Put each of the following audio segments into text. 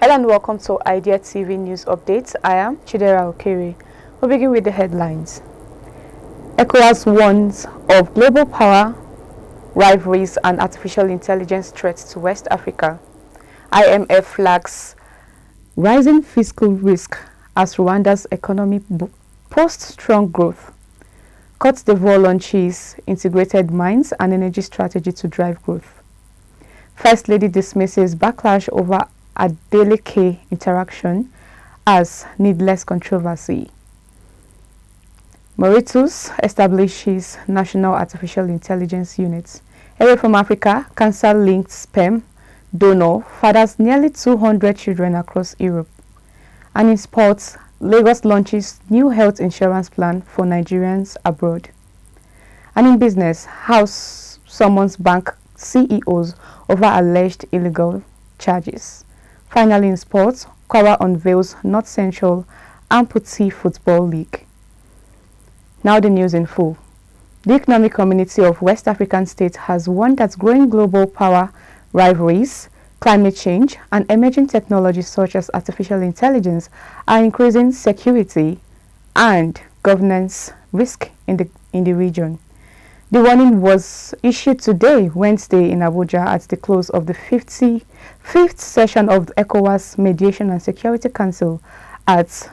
Hello and welcome to Idea TV News Updates. I am Chidera Okere. We'll begin with the headlines. ECOWAS warns of global power, rivalries and artificial intelligence threats to West Africa. IMF flags rising fiscal risk as Rwanda's economy posts strong growth. Côte d'Ivoire launches integrated mines and energy strategy to drive growth. First Lady dismisses backlash over ADELEKE interaction as needless controversy. MAURITIUS establishes National Artificial Intelligence Units. Away from Africa, cancer-linked sperm donor fathers nearly 200 children across Europe. And in sports, Lagos launches new health insurance plan for Nigerians abroad. And in business, House summons bank CEOs over alleged illegal charges. Finally, in sports, KWARA unveils North Central Amputee Football League. Now the news in full. The Economic Community of West African States has warned that growing global power rivalries, climate change, and emerging technologies such as artificial intelligence are increasing security and governance risk in the region. The warning was issued today, Wednesday, in Abuja at the close of the 55th session of the ECOWAS Mediation and Security Council at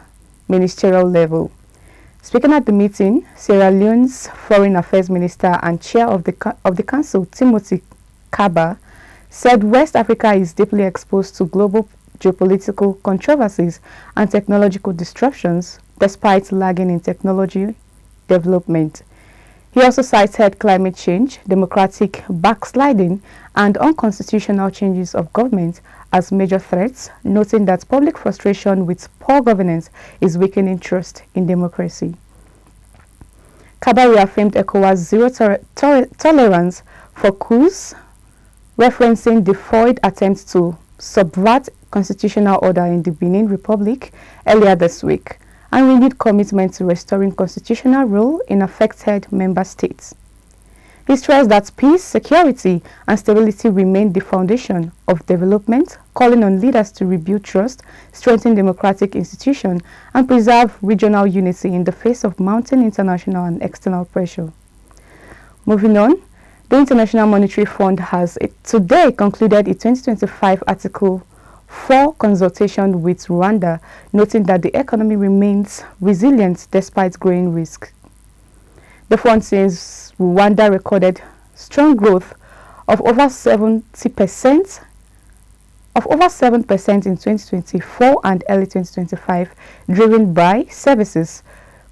ministerial level. Speaking at the meeting, Sierra Leone's Foreign Affairs Minister and Chair of the Council, Timothy Kaba, said West Africa is deeply exposed to global geopolitical controversies and technological disruptions despite lagging in technology development. He also cited climate change, democratic backsliding, and unconstitutional changes of government as major threats, noting that public frustration with poor governance is weakening trust in democracy. Kaba reaffirmed ECOWAS zero tolerance for coups, referencing the foiled attempt to subvert constitutional order in the Benin Republic earlier this week, and renewed commitment to restoring constitutional rule in affected member states. He stressed that peace, security, and stability remain the foundation of development, calling on leaders to rebuild trust, strengthen democratic institutions, and preserve regional unity in the face of mounting international and external pressure. Moving on, the International Monetary Fund has today concluded its 2025 Article 4 consultation with Rwanda, noting that the economy remains resilient despite growing risk. The fund says Rwanda recorded strong growth of over 7% in 2024 and early 2025, driven by services,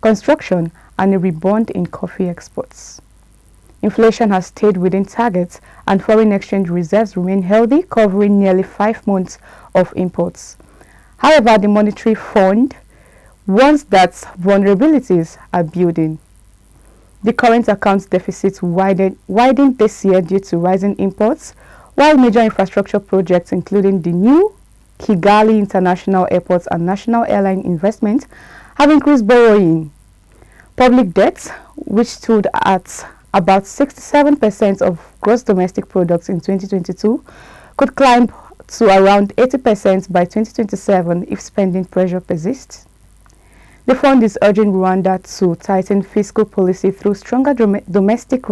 construction, and a rebound in coffee exports. Inflation has stayed within targets and foreign exchange reserves remain healthy, covering nearly 5 months of imports. However, the Monetary Fund warns that vulnerabilities are building. The current account deficit widened this year due to rising imports, while major infrastructure projects including the new Kigali International Airport and national airline investment have increased borrowing. Public debt, which stood at about 67% of gross domestic products in 2022, could climb to around 80% by 2027 if spending pressure persists. The fund is urging Rwanda to tighten fiscal policy through stronger domestic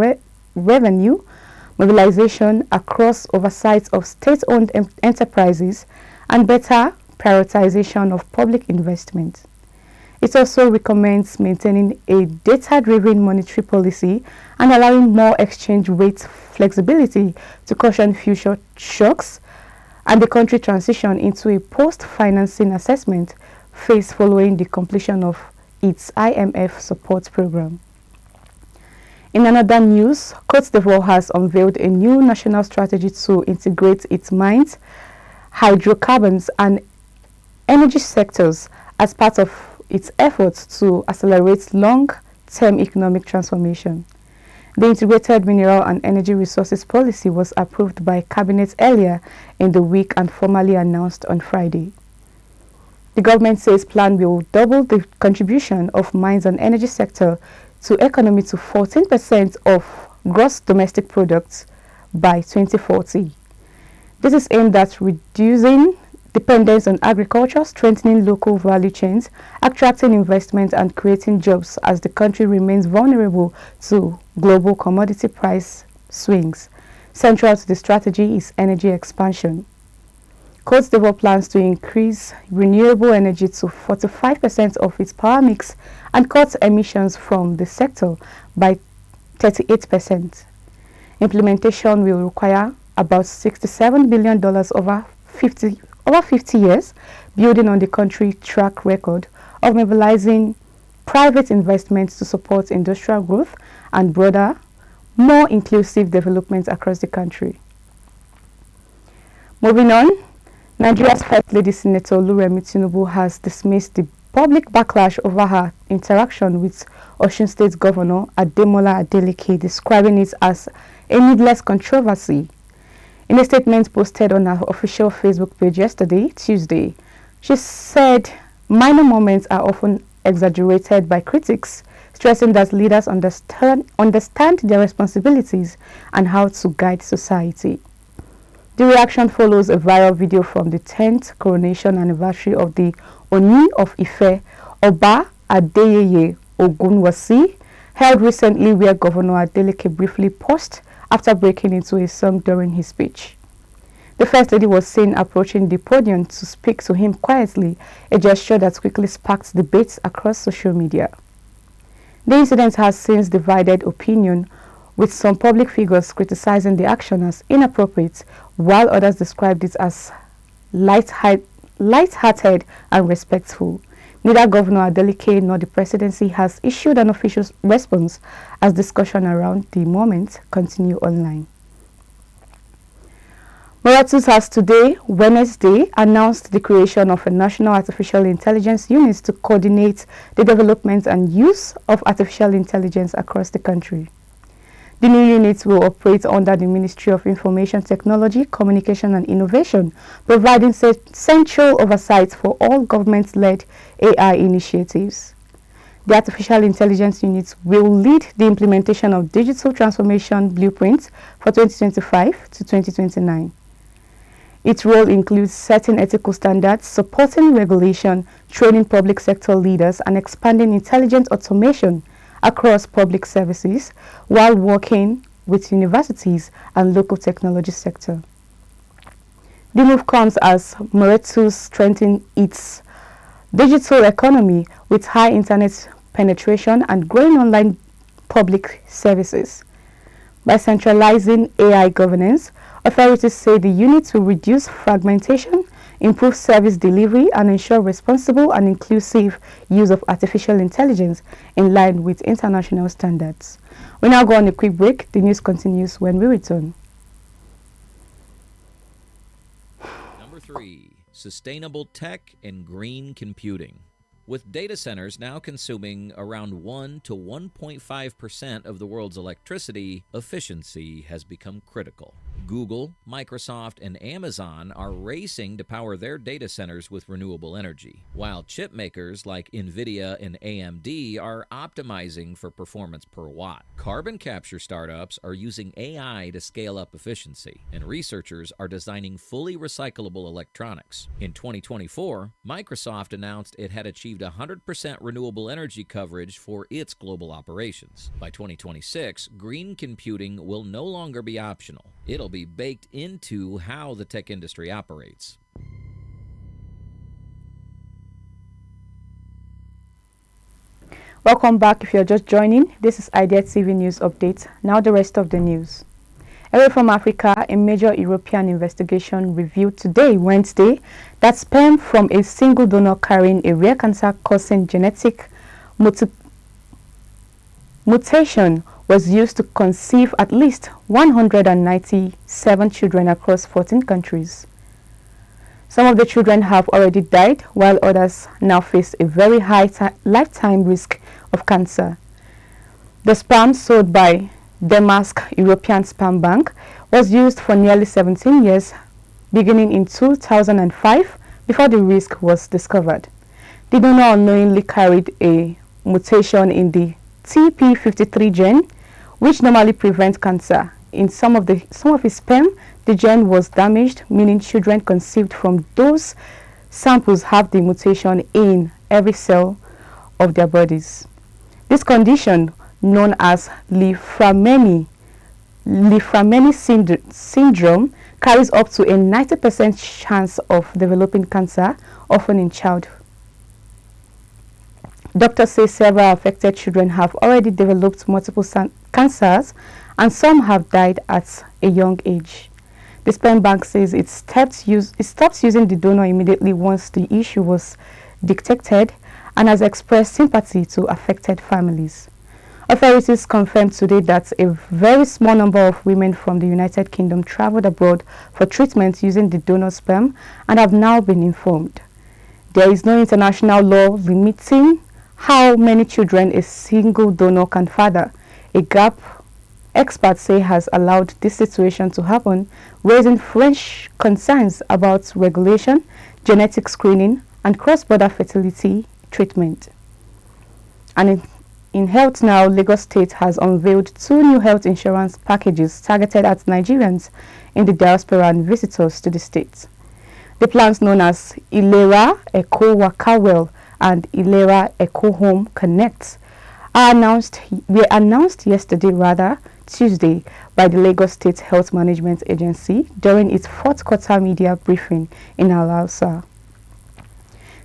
revenue mobilization across oversight of state-owned enterprises and better prioritization of public investment. It also recommends maintaining a data-driven monetary policy and allowing more exchange rate flexibility to cushion future shocks and the country transition into a post-financing assessment phase following the completion of its IMF support program. In another news, Côte d'Ivoire has unveiled a new national strategy to integrate its mines, hydrocarbons, and energy sectors as part of its efforts to accelerate long-term economic transformation. The Integrated Mineral and Energy Resources Policy was approved by Cabinet earlier in the week and formally announced on Friday. The government says plan will double the contribution of mines and energy sector to economy to 14% of gross domestic products by 2040. This is aimed at reducing dependence on agriculture, strengthening local value chains, attracting investment and creating jobs as the country remains vulnerable to global commodity price swings. Central to the strategy is energy expansion. CÔTE developed plans to increase renewable energy to 45% of its power mix and cut emissions from the sector by 38%. Implementation will require about $67 billion over 50 years, building on the country's track record of mobilizing private investments to support industrial growth and broader, more inclusive development across the country. Moving on, Nigeria's First Lady Senator Oluremi Tinubu has dismissed the public backlash over her interaction with Osun State Governor Ademola Adeleke, describing it as a needless controversy. In a statement posted on her official Facebook page yesterday, Tuesday, she said minor moments are often exaggerated by critics, stressing that leaders understand their responsibilities and how to guide society. The reaction follows a viral video from the 10th coronation anniversary of the Oni of Ife, Oba Adeyeye Ogunwusi, held recently, where Governor Adeleke briefly paused after breaking into a song during his speech. The First Lady was seen approaching the podium to speak to him quietly, a gesture that quickly sparked debates across social media. The incident has since divided opinion, with some public figures criticizing the action as inappropriate, while others described it as light-hearted and respectful. Neither Governor Adeleke nor the presidency has issued an official response as discussion around the moment continue online. MAURITIUS has today, Wednesday, announced the creation of a National Artificial Intelligence Unit to coordinate the development and use of artificial intelligence across the country. The new unit will operate under the Ministry of Information Technology, Communication and Innovation, providing central oversight for all government-led AI initiatives. The Artificial Intelligence Unit will lead the implementation of digital transformation blueprints for 2025 to 2029. Its role includes setting ethical standards, supporting regulation, training public sector leaders, and expanding intelligent automation across public services while working with universities and local technology sector. The move comes as MAURITIUS strengthens its digital economy with high internet penetration and growing online public services. By centralizing AI governance, authorities say the unit will reduce fragmentation, improve service delivery, and ensure responsible and inclusive use of artificial intelligence in line with international standards. We now go on a quick break. The news continues when we return. Number 3, sustainable tech and green computing. With data centers now consuming around 1 to 1.5% of the world's electricity, efficiency has become critical. Google, Microsoft, and Amazon are racing to power their data centers with renewable energy, while chip makers like NVIDIA and AMD are optimizing for performance per watt. Carbon capture startups are using AI to scale up efficiency, and researchers are designing fully recyclable electronics. In 2024, Microsoft announced it had achieved 100% renewable energy coverage for its global operations. By 2026, green computing will no longer be optional. It'll be baked into how the tech industry operates. Welcome back. If you're just joining, this is Idea TV News Update. Now the rest of the news. Away from Africa, a major European investigation revealed today, Wednesday, that sperm from a single donor carrying a rare cancer-causing genetic mutation was used to conceive at least 197 children across 14 countries. Some of the children have already died, while others now face a very high lifetime risk of cancer. The sperm sold by Denmark's European Sperm Bank was used for nearly 17 years, beginning in 2005, before the risk was discovered. The donor unknowingly carried a mutation in the TP53 gene, which normally prevents cancer. In some of his sperm, the gene was damaged, meaning children conceived from those samples have the mutation in every cell of their bodies. This condition, known as Liframeni syndrome, carries up to a 90% chance of developing cancer, often in childhood. Doctors say several affected children have already developed multiple cancers, and some have died at a young age. The sperm bank says it stops using the donor immediately once the issue was detected, and has expressed sympathy to affected families. Authorities confirmed today that a very small number of women from the United Kingdom traveled abroad for treatment using the donor sperm and have now been informed. There is no international law limiting how many children a single donor can father, a gap experts say has allowed this situation to happen, raising fresh concerns about regulation, genetic screening, and cross-border fertility treatment. And in health now, Lagos State has unveiled 2 new health insurance packages targeted at Nigerians in the diaspora and visitors to the state. The plans, known as Ilera Eco Wakawell and Ilera Eco Home Connect, were announced yesterday, Tuesday, by the Lagos State Health Management Agency during its 4th quarter media briefing in Al-Hausa.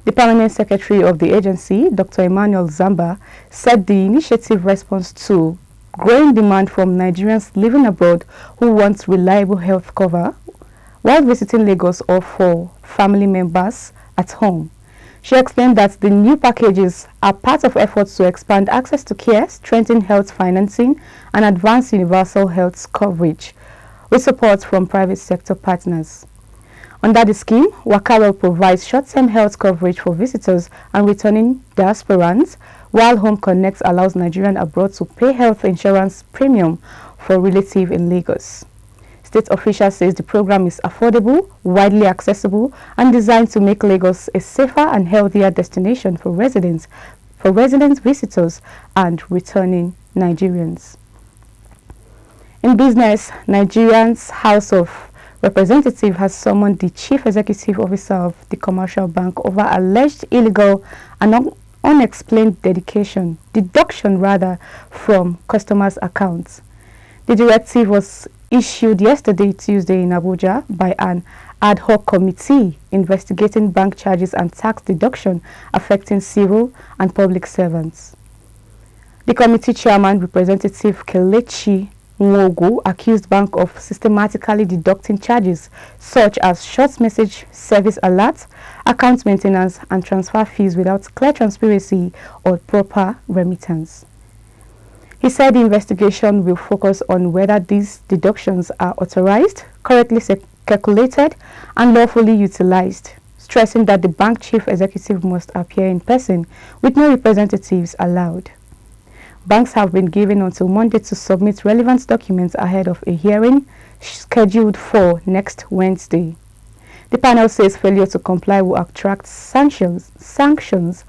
The permanent secretary of the agency, Dr. Emmanuel Zamba, said the initiative responds to growing demand from Nigerians living abroad who want reliable health cover while visiting Lagos or for family members at home. She explained that the new packages are part of efforts to expand access to care, strengthen health financing, and advance universal health coverage with support from private sector partners. Under the scheme, Wakawell provides short-term health coverage for visitors and returning diasporans, while Home Connect allows Nigerians abroad to pay health insurance premium for relatives in Lagos. State officials say the program is affordable, widely accessible, and designed to make Lagos a safer and healthier destination for residents, visitors, and returning Nigerians. In business, Nigerians House of Representative has summoned the Chief Executive Officer of the Commercial Bank over alleged illegal and unexplained deduction from customers' accounts. The directive was issued yesterday, Tuesday, in Abuja by an ad hoc committee investigating bank charges and tax deduction affecting civil and public servants. The committee chairman, Representative Kelechi Nwogu, accused bank of systematically deducting charges such as short message service alerts, account maintenance, and transfer fees without clear transparency or proper remittance. He said the investigation will focus on whether these deductions are authorized, correctly calculated, and lawfully utilized, stressing that the bank chief executive must appear in person with no representatives allowed. Banks have been given until Monday to submit relevant documents ahead of a hearing scheduled for next Wednesday. The panel says failure to comply will attract sanctions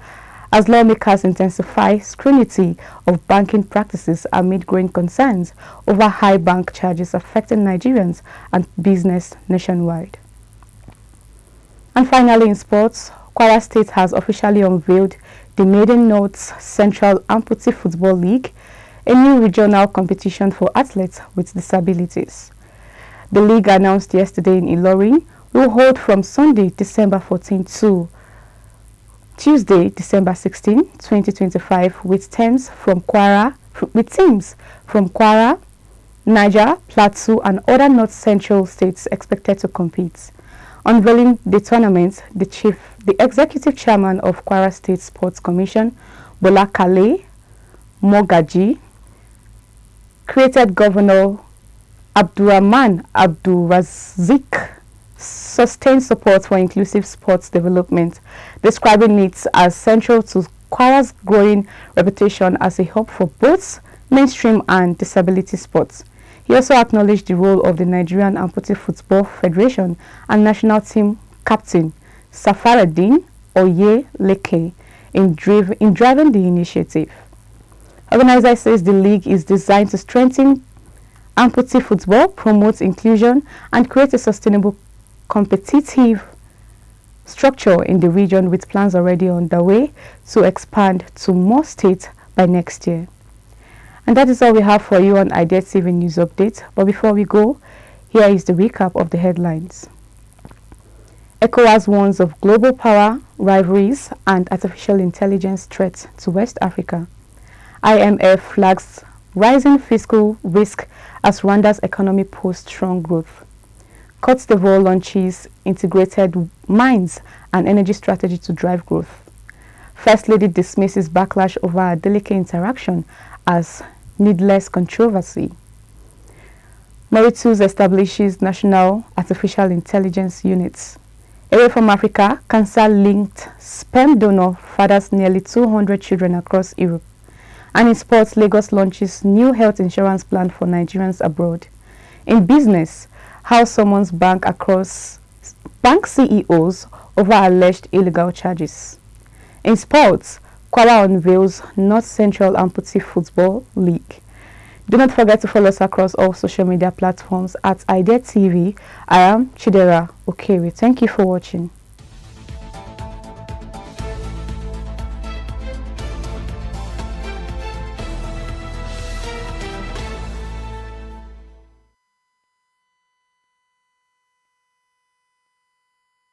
as lawmakers intensify scrutiny of banking practices amid growing concerns over high bank charges affecting Nigerians and business nationwide. And finally, in sports, KWARA State has officially unveiled the Maiden North Central Amputee Football League, a new regional competition for athletes with disabilities. The league, announced yesterday in Ilorin, will hold from Sunday, December 14 to Tuesday, December 16, 2025, with teams from KWARA, Niger, Plateau, and other North Central states expected to compete. Unveiling the tournament, the executive chairman of KWARA State Sports Commission, Bola Kale Mogaji, created Governor Abdurrahman Abdurrazik sustained support for inclusive sports development, describing it as central to KWARA's growing reputation as a hub for both mainstream and disability sports. He also acknowledged the role of the Nigerian Amputee Football Federation and national team captain Safareddin Oyeleke in driving the initiative. Organizer says the league is designed to strengthen Amputee football promotes inclusion and creates a sustainable competitive structure in the region, with plans already underway to expand to more states by next year. And that is all we have for you on IDEA TV News Update. But before we go, here is the recap of the headlines. ECOWAS warns of global power, rivalries, and artificial intelligence threats to West Africa. IMF flags rising fiscal risk as Rwanda's economy posts strong growth. Côte d'Ivoire launches integrated mines and energy strategy to drive growth. First Lady dismisses backlash over ADELEKE interaction as needless controversy. MAURITIUS establishes national artificial intelligence units. Away from Africa, cancer-linked sperm donor fathers nearly 200 children across Europe. And in sports, Lagos launches new health insurance plan for Nigerians abroad. In business, House summons bank CEOs over alleged illegal charges. In sports, KWARA unveils North Central Amputee Football League. Do not forget to follow us across all social media platforms at IDEA TV. I am Chidera Okere. Thank you for watching.